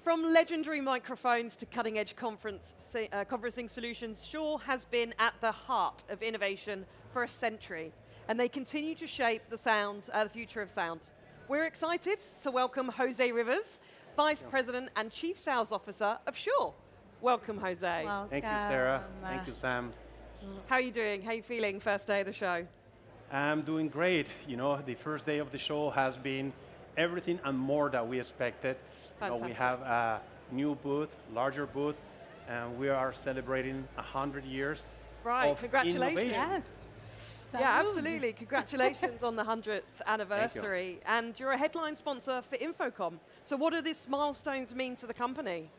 From legendary microphones to cutting-edge conferencing solutions, Shure has been at the heart of innovation for a century, and they continue to shape the future of sound. We're excited to welcome Jose Rivas, Vice President and Chief Sales Officer of Shure. Welcome, Jose. Welcome. Thank you, Sarah. Thank you, Sam. How are you doing? How are you feeling first day of the show? I'm doing great. You know, the first day of the show has been everything and more that we expected. You know, we have a new booth, larger booth, and we are celebrating 100 years of Congratulations. innovation. Yes. Yeah, absolutely. Congratulations on the 100th anniversary. And you're a headline sponsor for Infocom. So what do these milestones mean to the company?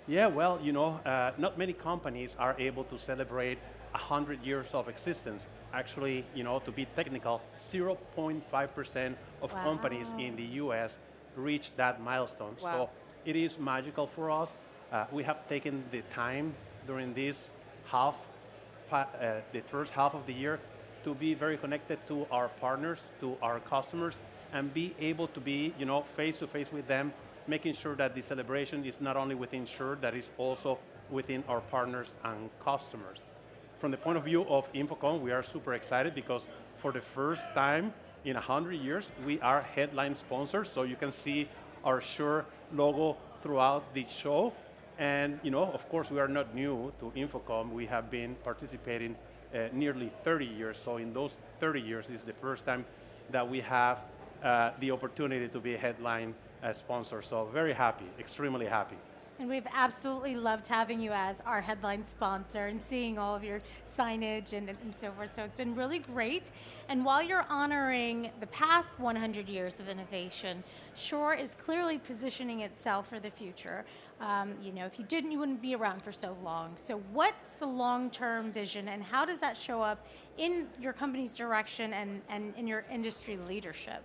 Yeah, well, you know, not many companies are able to celebrate 100 years of existence. Actually, you know, to be technical, 0.5% of companies in the US reach that milestone. Wow. So it is magical for us. We have taken the time during this the first half of the year to be very connected to our partners, to our customers, and be able to be, you know, face to face with them, making sure that the celebration is not only within Shure, that is also within our partners and customers. From the point of view of Infocom, we are super excited because for the first time in 100 years, we are headline sponsors, so you can see our Shure logo throughout the show. And you know, of course, we are not new to Infocom. We have been participating nearly 30 years, so in those 30 years, this is the first time that we have the opportunity to be a headline sponsor, so very happy, extremely happy. And we've absolutely loved having you as our headline sponsor and seeing all of your signage and so forth. So it's been really great. And while you're honoring the past 100 years of innovation, Shure is clearly positioning itself for the future. You know, if you didn't, you wouldn't be around for so long. So what's the long-term vision and how does that show up in your company's direction and in your industry leadership?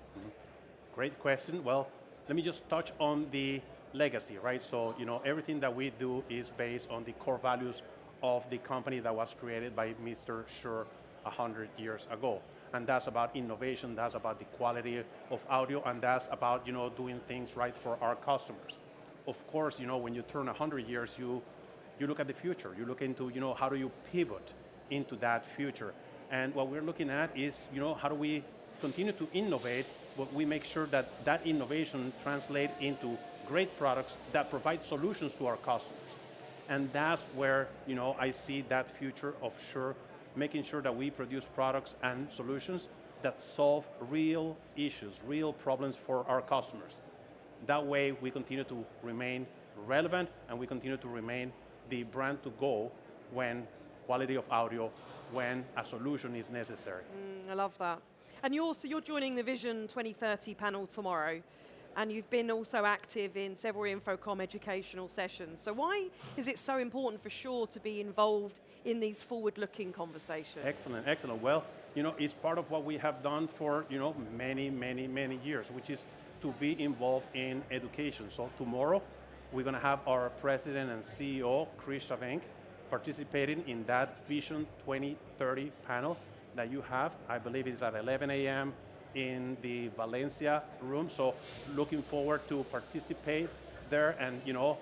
Great question. Well, let me just touch on the legacy, right? So, you know, everything that we do is based on the core values of the company that was created by Mr. Shure 100 years ago. And that's about innovation, that's about the quality of audio, and that's about, you know, doing things right for our customers. Of course, you know, when you turn 100 years, you look at the future. You look into, you know, how do you pivot into that future? And what we're looking at is, you know, how do we continue to innovate, but we make sure that that innovation translates into great products that provide solutions to our customers. And that's where, you know, I see that future of Shure, making sure that we produce products and solutions that solve real issues, real problems for our customers. That way we continue to remain relevant and we continue to remain the brand to go when quality of audio, when a solution is necessary. I love that. And you're joining the Vision 2030 panel tomorrow. And you've been also active in several Infocom educational sessions. So why is it so important for Shure to be involved in these forward-looking conversations? Excellent, excellent. Well, you know, it's part of what we have done for, you know, many, many, many years, which is to be involved in education. So tomorrow, we're going to have our President and CEO, Chris Shavenk, participating in that Vision 2030 panel that you have. I believe it's at 11 a.m. in the Valencia room, so looking forward to participate there and, you know,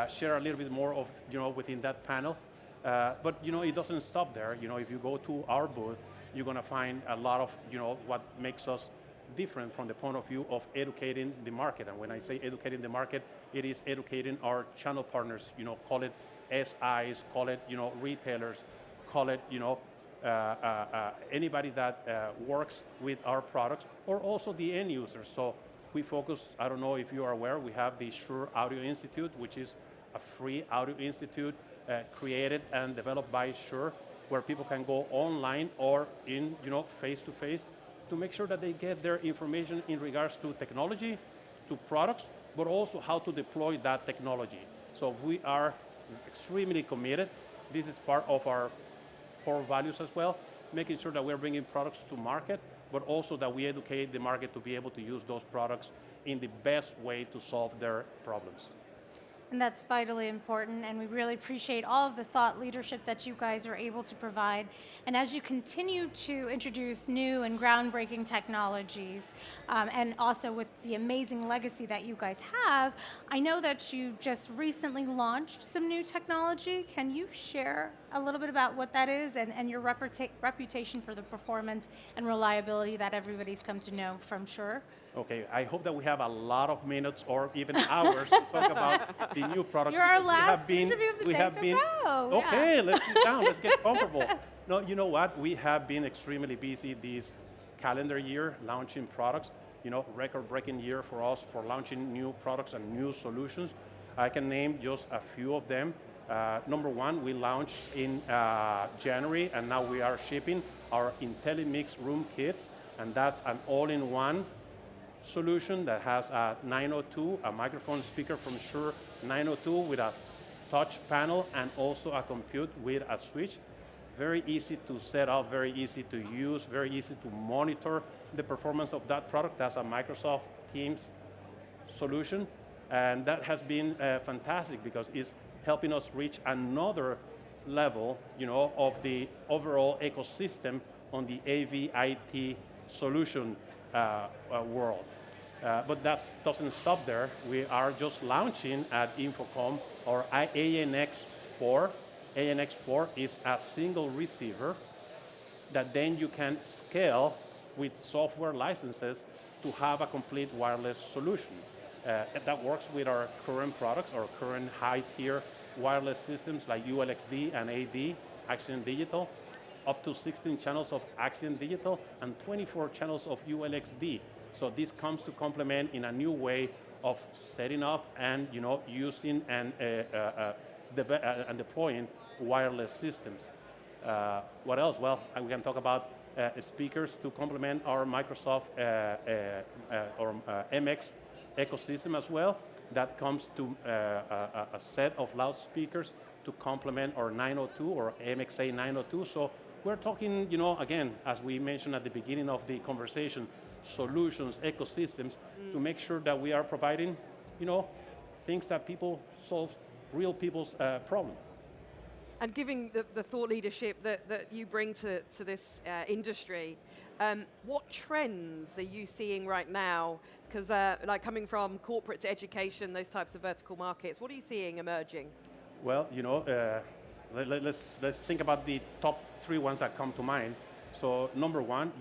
share a little bit more of, you know, within that panel. But, you know, it doesn't stop there. You know, if you go to our booth, you're going to find a lot of, you know, what makes us different from the point of view of educating the market. And when I say educating the market, it is educating our channel partners, you know, call it SIs, call it, you know, retailers, call it, you know, anybody that works with our products, or also the end users. So we focus, I don't know if you are aware, we have the Shure Audio Institute, which is a free audio institute created and developed by Shure, where people can go online or in, you know, face-to-face to make sure that they get their information in regards to technology, to products, but also how to deploy that technology. So we are extremely committed. This is part of our core values as well, making sure that we're bringing products to market, but also that we educate the market to be able to use those products in the best way to solve their problems. And that's vitally important, and we really appreciate all of the thought leadership that you guys are able to provide. And as you continue to introduce new and groundbreaking technologies, and also with the amazing legacy that you guys have, I know that you just recently launched some new technology. Can you share a little bit about what that is and your reputation for the performance and reliability that everybody's come to know from Shure? Okay, I hope that we have a lot of minutes or even hours to talk about the new products. You're our because last interview of the day, so go. Okay, Yeah. let's sit down, let's get comfortable. No, you know what? We have been extremely busy this calendar year launching products. You know, record-breaking year for us for launching new products and new solutions. I can name just a few of them. Number one, we launched in January, and now we are shipping our IntelliMix Room Kits, and that's an all-in-one solution that has a 902, a microphone speaker from Shure 902 with a touch panel and also a compute with a switch. Very easy to set up, very easy to use, very easy to monitor the performance of that product. That's a Microsoft Teams solution. And that has been fantastic because it's helping us reach another level, you know, of the overall ecosystem on the AVIT solution world. But that doesn't stop there. We are just launching at Infocom our ANX4. ANX4 is a single receiver that then you can scale with software licenses to have a complete wireless solution. That works with our current products, our current high-tier wireless systems like ULXD and AD, Axiom Digital, up to 16 channels of Axiom Digital and 24 channels of ULXD. So this comes to complement in a new way of setting up and using and deploying wireless systems. What else? Well, we can talk about speakers to complement our Microsoft or MX ecosystem as well. That comes to a set of loudspeakers to complement our 902 or MXA 902. So we're talking, again, as we mentioned at the beginning of the conversation, solutions, ecosystems, to make sure that we are providing, things that people solve, real people's problem. And giving the thought leadership that you bring to this industry, what trends are you seeing right now? Because like coming from corporate to education, those types of vertical markets, what are you seeing emerging? Well, let's think about the top 3 ones that come to mind. So number one,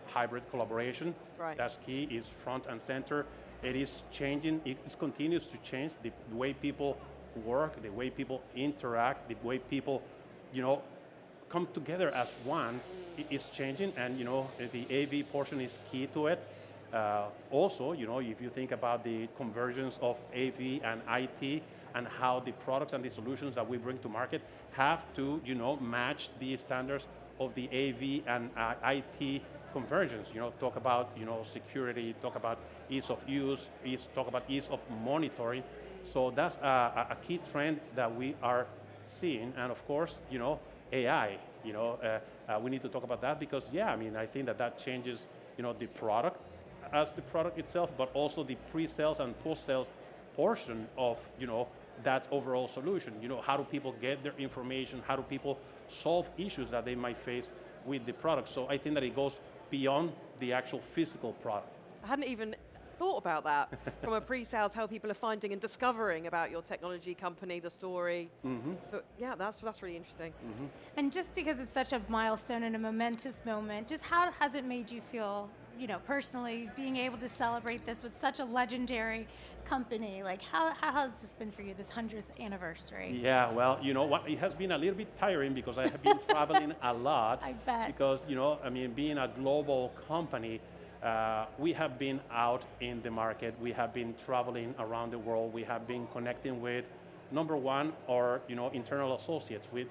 hybrid collaboration. Right. That's key, is front and center. It is changing, it continues to change the way people work, the way people interact, the way people, come together as one is changing, and the AV portion is key to it. Also, if you think about the convergence of AV and IT and how the products and the solutions that we bring to market have to, match the standards of the AV and IT convergence. Talk about, security, talk about ease of use, talk about ease of monitoring. So that's a key trend that we are seeing, and of course, AI. We need to talk about that because, I think that changes, the product as the product itself, but also the pre-sales and post-sales portion of, that overall solution. How do people get their information? How do people solve issues that they might face with the product? So I think that it goes beyond the actual physical product. I hadn't even thought about that from a pre-sales, how people are finding and discovering about your technology company, the story. Mm-hmm. But yeah, that's really interesting. Mm-hmm. And just because it's such a milestone and a momentous moment, just how has it made you feel, personally, being able to celebrate this with such a legendary company? Like, how has this been for you, this 100th anniversary? Yeah, well, you know what? It has been a little bit tiring because I have been traveling a lot. I bet. Because, being a global company, we have been out in the market. We have been traveling around the world. We have been connecting with, number one, our internal associates, with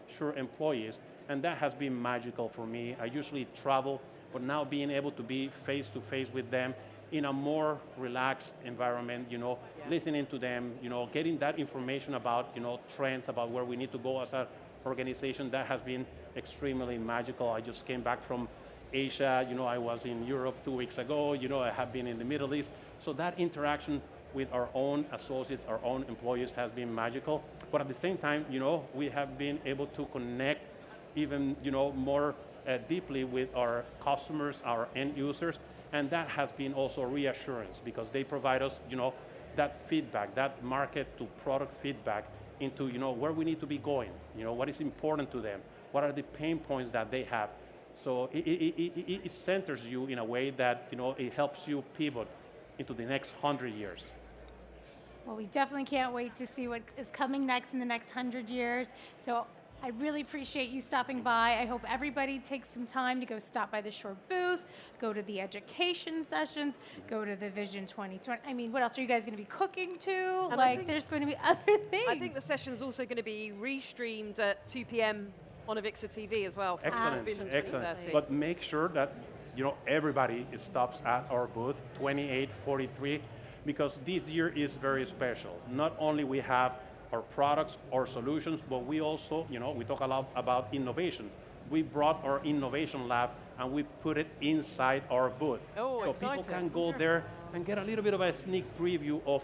Shure employees, and that has been magical for me. I usually travel, but now being able to be face to face with them in a more relaxed environment, listening to them, getting that information about trends, about where we need to go as an organization, that has been extremely magical. I just came back from Asia, I was in Europe 2 weeks ago, I have been in the Middle East. So that interaction with our own associates, our own employees has been magical. But at the same time, we have been able to connect even more deeply with our customers, our end users, and that has been also reassurance because they provide us that feedback, that market to product feedback into where we need to be going, what is important to them, what are the pain points that they have. So it centers you in a way that it helps you pivot into the next 100 years. Well, we definitely can't wait to see what is coming next in the next 100 years. So I really appreciate you stopping by. I hope everybody takes some time to go stop by the Shure booth, go to the education sessions, go to the Vision 2020. I mean, what else are you guys going to be cooking to? And like, there's going to be other things. I think the session's also going to be restreamed at 2 p.m. on AVIXA TV as well. Excellent, excellent. But make sure that everybody stops at our booth, 2843, because this year is very special. Not only we have our products, our solutions, but we also, we talk a lot about innovation. We brought our innovation lab and we put it inside our booth. Oh, so exciting. People can go there and get a little bit of a sneak preview of,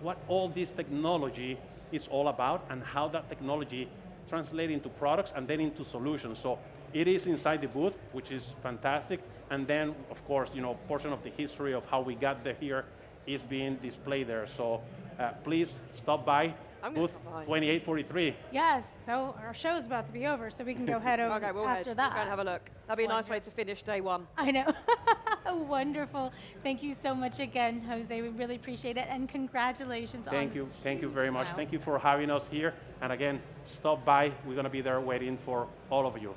what all this technology is all about and how that technology translates into products and then into solutions. So it is inside the booth, which is fantastic. And then, of course, portion of the history of how we got there here is being displayed there. So please stop by. Booth 2843. Yes, so our show's about to be over, so we can go head over okay, we'll after head. that. We'll go and have a look. That'd be a nice way to finish day one. I know. Wonderful. Thank you so much again, Jose. We really appreciate it, and congratulations on Thank you. Thank you very much. Wow. Thank you for having us here. And again, stop by. We're going to be there waiting for all of you.